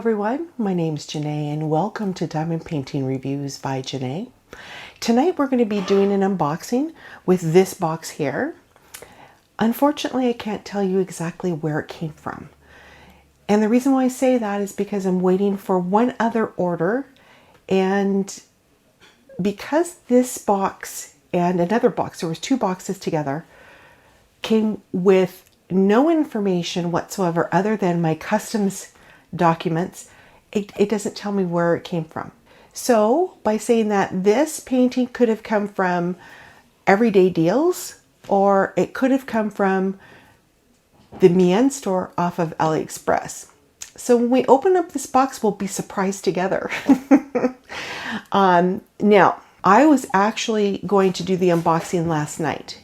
everyone, my name's Jene and welcome to Diamond Painting Reviews by Jene. Tonight we're going to be doing an unboxing with this box here. Unfortunately, I can't tell you exactly where it came from. And the reason why I say that is because I'm waiting for one other order, and because this box and another box, there was two boxes together, came with no information whatsoever other than my customs documents, it doesn't tell me where it came from. So by saying that, this painting could have come from Everyday Deals, or it could have come from the Enns store off of AliExpress. So when we open up this box, we'll be surprised together. Now, I was actually going to do the unboxing last night,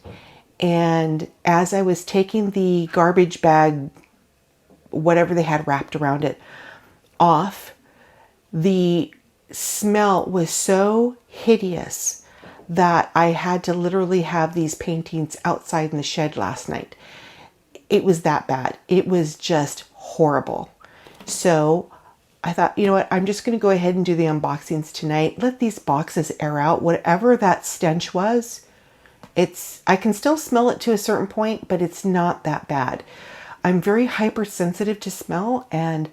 and as I was taking the garbage bag, whatever they had wrapped around it, off, the smell was so hideous that I had to literally have these paintings outside in the shed last night. It was that bad. It was just horrible. So I thought, you know what, I'm just going to go ahead and do the unboxings tonight. Let these boxes air out. Whatever that stench was, I can still smell it to a certain point, but it's not that bad. I'm very hypersensitive to smell, and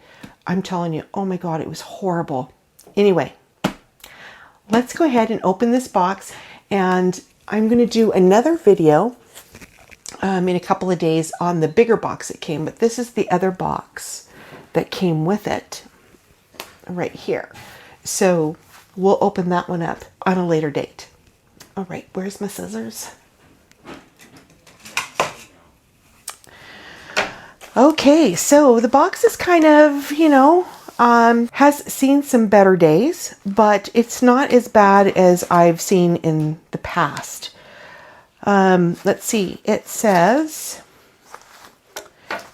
I'm telling you, oh my God, it was horrible. Anyway, let's go ahead and open this box, and I'm going to do another video in a couple of days on the bigger box it came, but this is the other box that came with it right here. So we'll open that one up on a later date. All right, where's my scissors? Okay, so the box is kind of, has seen some better days, but it's not as bad as I've seen in the past. Let's see, it says,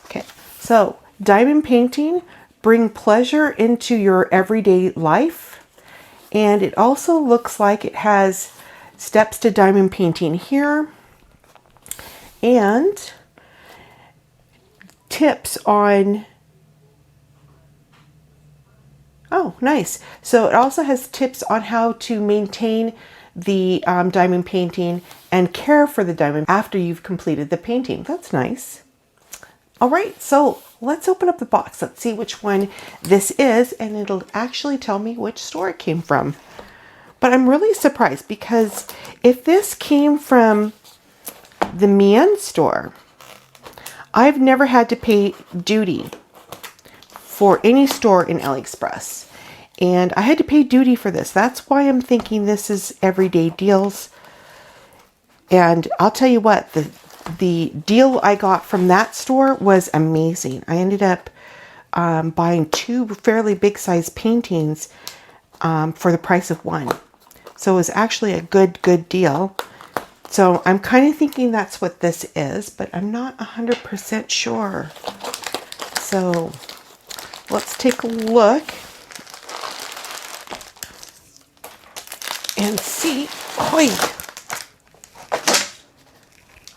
okay, so diamond painting, bring pleasure into your everyday life. And it also looks like it has steps to diamond painting here, and tips on, oh nice, so it also has tips on how to maintain the diamond painting and care for the diamond after you've completed the painting. That's nice. All right, so let's open up the box. Let's see which one this is, and it'll actually tell me which store it came from. But I'm really surprised, because if this came from the Enns store, I've never had to pay duty for any store in AliExpress. And I had to pay duty for this. That's why I'm thinking this is Everyday Deals. And I'll tell you what, the deal I got from that store was amazing. I ended up buying two fairly big size paintings for the price of one. So it was actually a good deal. So I'm kind of thinking that's what this is, but I'm not 100% sure. So let's take a look and see. Oi.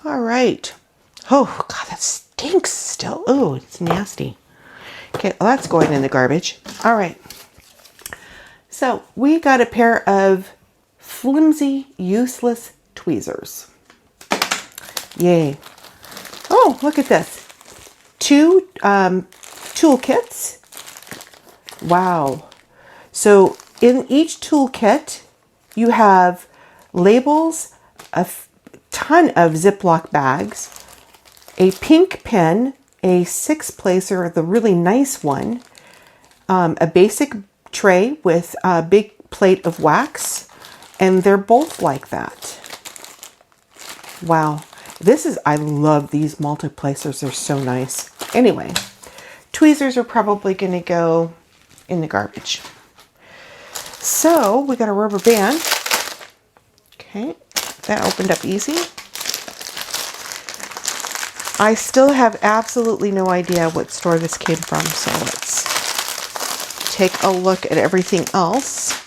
All right. Oh God, that stinks still. Oh, it's nasty. Okay, well, that's going in the garbage. All right. So we got a pair of flimsy, useless tweezers. Yay. Oh, look at this. Two toolkits. Wow. So in each toolkit, you have labels, a ton of Ziploc bags, a pink pen, a 6-placer, the really nice one, a basic tray with a big plate of wax, and they're both like that. Wow. I love these multi-placers. They're so nice. Anyway, tweezers are probably going to go in the garbage. So we got a rubber band. Okay, that opened up easy. I still have absolutely no idea what store this came from, so let's take a look at everything else.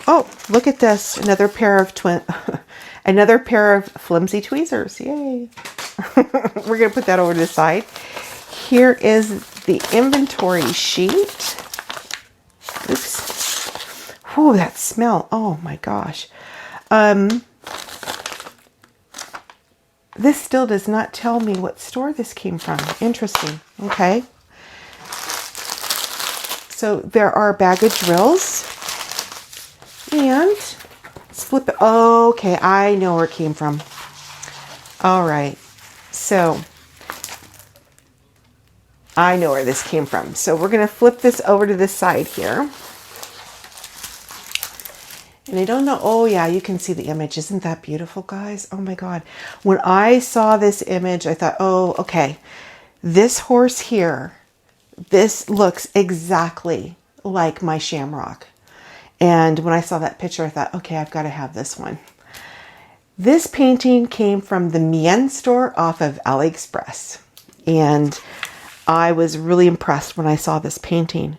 Oh, look at this. Another pair of Another pair of flimsy tweezers. Yay. We're going to put that over to the side. Here is the inventory sheet. Oops. Oh, that smell. Oh my gosh. This still does not tell me what store this came from. Interesting. Okay. So there are a bag of drills. And let's flip it. Oh, okay, I know where it came from. All right. So I know where this came from. So we're going to flip this over to this side here. And I don't know. Oh, yeah, you can see the image. Isn't that beautiful, guys? Oh, my God. When I saw this image, I thought, oh, okay, this horse here, this looks exactly like my shamrock. And when I saw that picture, I thought, okay, I've got to have this one. This painting came from the Mien store off of AliExpress. And I was really impressed when I saw this painting.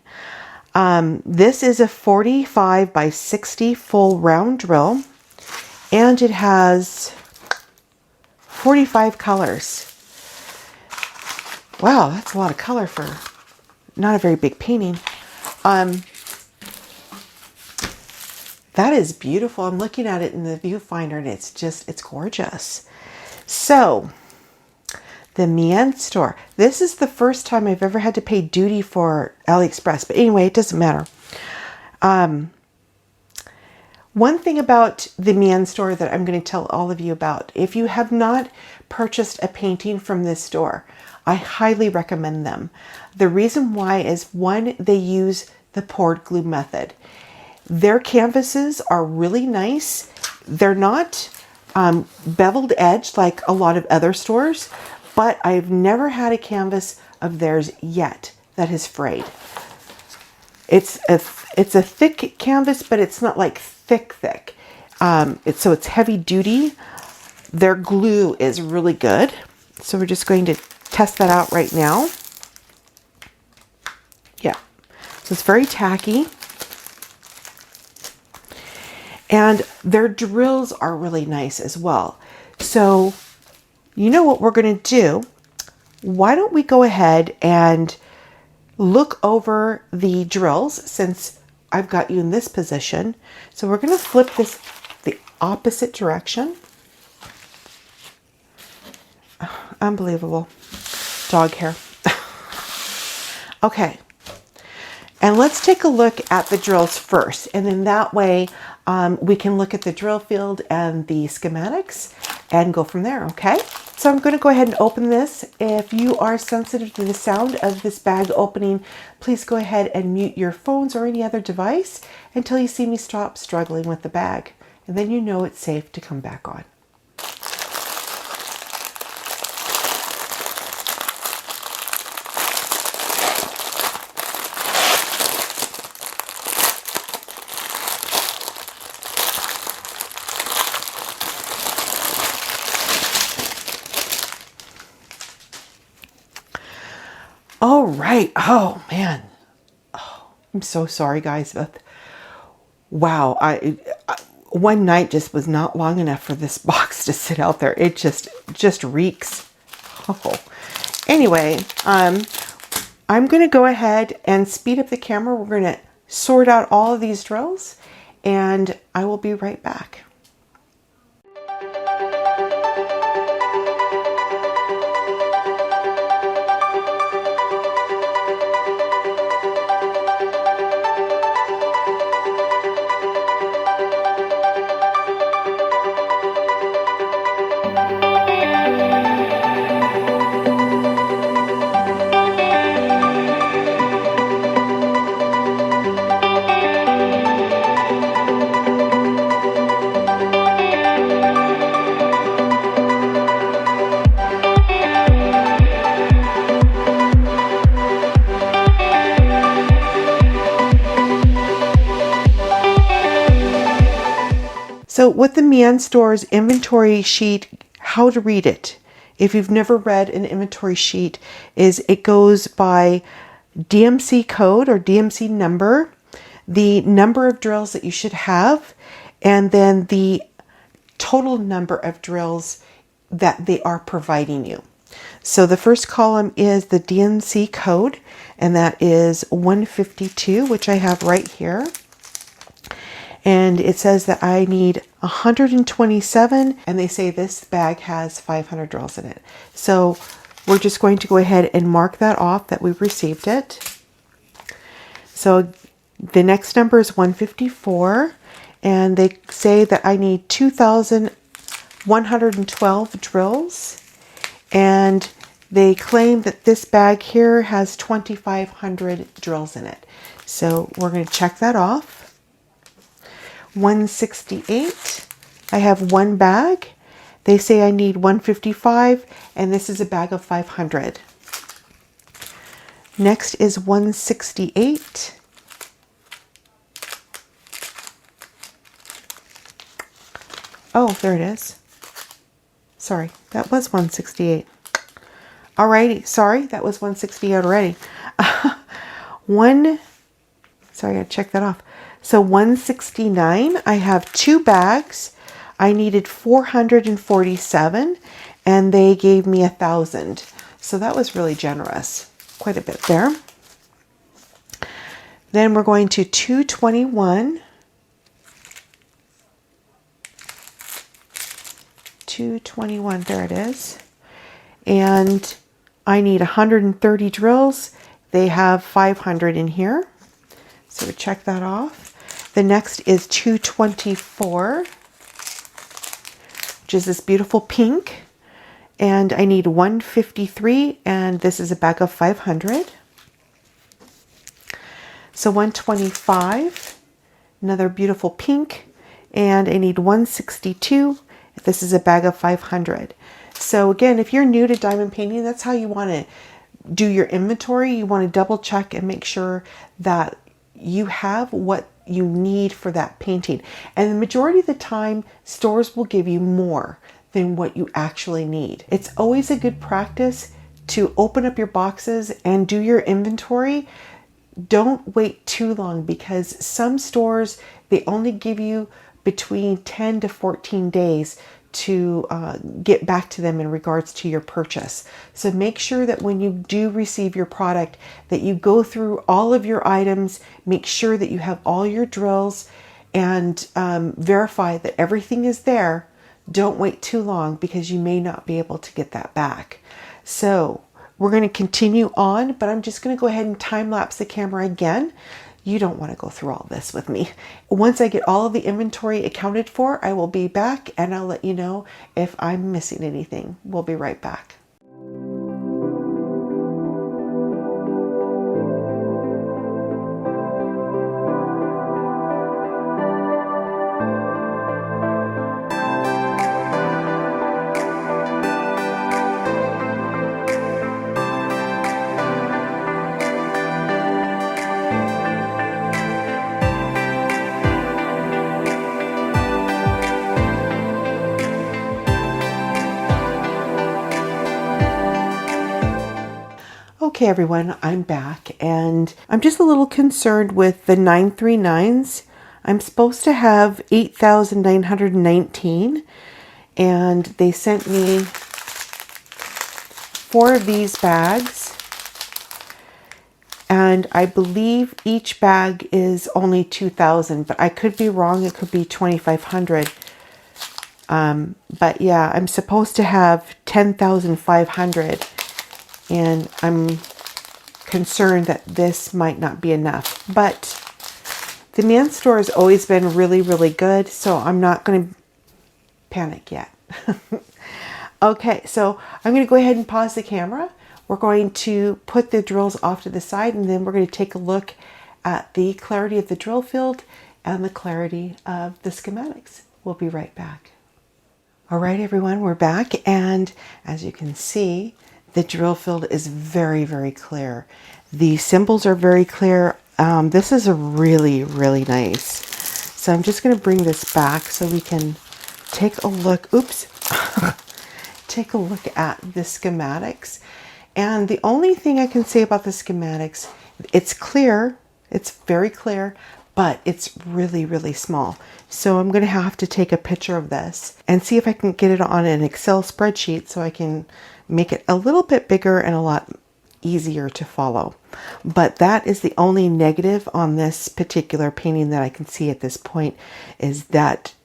This is a 45 by 60 full round drill, and it has 45 colors. Wow, that's a lot of color for not a very big painting. That is beautiful. I'm looking at it in the viewfinder and it's gorgeous. So, the Mien store. This is the first time I've ever had to pay duty for AliExpress. But anyway, it doesn't matter. One thing about the Mien store that I'm going to tell all of you about. If you have not purchased a painting from this store, I highly recommend them. The reason why is, one, they use the poured glue method. Their canvases are really nice. They're not beveled edge like a lot of other stores, but I've never had a canvas of theirs yet that has frayed. It's a thick canvas, but it's not like thick. So it's heavy duty. Their glue is really good. So we're just going to test that out right now. Yeah, so it's very tacky. And their drills are really nice as well. So you know what we're going to do? Why don't we go ahead and look over the drills, since I've got you in this position. So we're going to flip this the opposite direction. Unbelievable. Dog hair. Okay. And let's take a look at the drills first. And then that way we can look at the drill field and the schematics and go from there, okay? So I'm going to go ahead and open this. If you are sensitive to the sound of this bag opening, please go ahead and mute your phones or any other device until you see me stop struggling with the bag. And then you know it's safe to come back on. All right. Oh, man. Oh, I'm so sorry, guys. But wow. One night just was not long enough for this box to sit out there. It just reeks. Oh. Anyway, I'm going to go ahead and speed up the camera. We're going to sort out all of these drills, and I will be right back. So with the Mien Store's inventory sheet, how to read it, if you've never read an inventory sheet, is it goes by DMC code or DMC number, the number of drills that you should have, and then the total number of drills that they are providing you. So the first column is the DNC code, and that is 152, which I have right here. And it says that I need 127, and they say this bag has 500 drills in it. So we're just going to go ahead and mark that off that we've received it. So the next number is 154, and they say that I need 2,112 drills, and they claim that this bag here has 2,500 drills in it. So we're going to check that off. 168, I have one bag. They say I need 155, and this is a bag of 500. Next is 168. Oh, there it is. Sorry, that was 168. Alrighty, sorry, that was 168 already. Sorry, I gotta check that off. So 169, I have two bags. I needed 447, and they gave me 1,000. So that was really generous. Quite a bit there. Then we're going to 221. 221, there it is. And I need 130 drills. They have 500 in here. So we check that off. The next is 224, which is this beautiful pink. And I need 153, and this is a bag of 500. So 125, another beautiful pink, and I need 162. This is a bag of 500. So again, if you're new to diamond painting, that's how you want to do your inventory. You want to double check and make sure that you have what you need for that painting. And the majority of the time, stores will give you more than what you actually need. It's always a good practice to open up your boxes and do your inventory. Don't wait too long, because some stores, they only give you between 10 to 14 days to get back to them in regards to your purchase. So make sure that when you do receive your product, that you go through all of your items, make sure that you have all your drills, and verify that everything is there. Don't wait too long, because you may not be able to get that back. So we're going to continue on, but I'm just going to go ahead and time lapse the camera again. You don't want to go through all this with me. Once I get all of the inventory accounted for, I will be back, and I'll let you know if I'm missing anything. We'll be right back. Okay everyone, I'm back, and I'm just a little concerned with the 939s. I'm supposed to have 8,919, and they sent me 4 of these bags, and I believe each bag is only 2,000, but I could be wrong. It could be 2,500. But yeah, I'm supposed to have 10,500. And I'm concerned that this might not be enough. But the man store has always been really, really good, so I'm not going to panic yet. Okay, so I'm going to go ahead and pause the camera. We're going to put the drills off to the side, and then we're going to take a look at the clarity of the drill field and the clarity of the schematics. We'll be right back. All right, everyone, we're back, and as you can see, the drill field is very, very clear. The symbols are very clear. This is a really, really nice. So I'm just going to bring this back so we can take a look. Oops. Take a look at the schematics. And the only thing I can say about the schematics, it's clear. It's very clear. but it's really, really small. So I'm going to have to take a picture of this and see if I can get it on an Excel spreadsheet so I can make it a little bit bigger and a lot easier to follow. But that is the only negative on this particular painting that I can see at this point, is that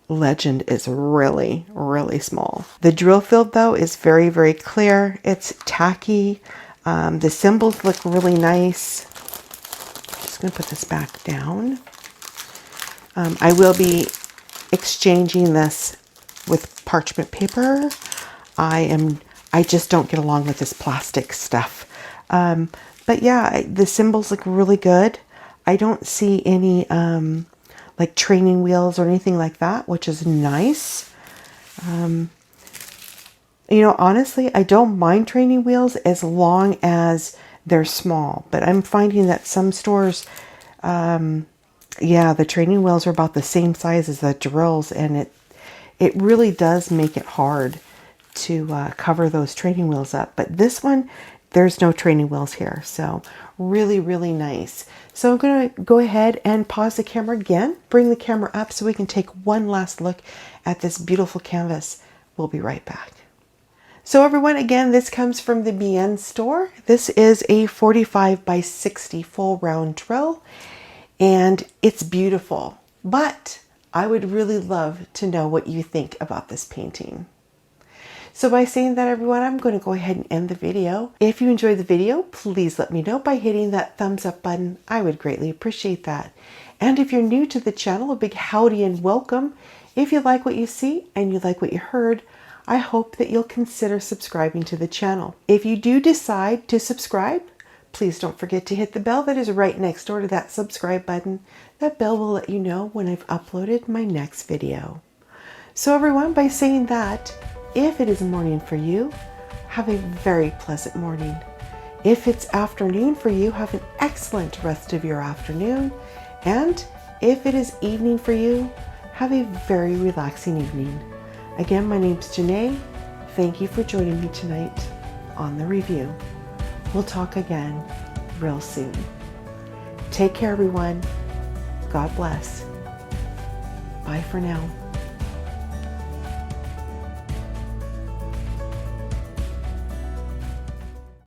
legend is really, really small. The drill field though is very, very clear. It's tacky. The symbols look really nice. I'm just going to put this back down. I will be exchanging this with parchment paper. I just don't get along with this plastic stuff. But yeah, the symbols look really good. I don't see any like training wheels or anything like that, which is nice. You know, honestly, I don't mind training wheels as long as they're small. But I'm finding that some stores, yeah, the training wheels are about the same size as the drills, and it really does make it hard to cover those training wheels up. But this one, there's no training wheels here, so really, really nice. So I'm going to go ahead and pause the camera again, bring the camera up so we can take one last look at this beautiful canvas. We'll be right back. So everyone, again, this comes from the Enns store. This is a 45 by 60 full round drill, and it's beautiful. But I would really love to know what you think about this painting. So by saying that, everyone, I'm going to go ahead and end the video. If you enjoyed the video, please let me know by hitting that thumbs up button. I would greatly appreciate that. And if you're new to the channel, a big howdy and welcome. If you like what you see and you like what you heard, I hope that you'll consider subscribing to the channel. If you do decide to subscribe, please don't forget to hit the bell that is right next door to that subscribe button. That bell will let you know when I've uploaded my next video. So everyone, by saying that, if it is morning for you, have a very pleasant morning. If it's afternoon for you, have an excellent rest of your afternoon. And if it is evening for you, have a very relaxing evening. Again, my name's Jene. Thank you for joining me tonight on the review. We'll talk again real soon. Take care, everyone. God bless. Bye for now.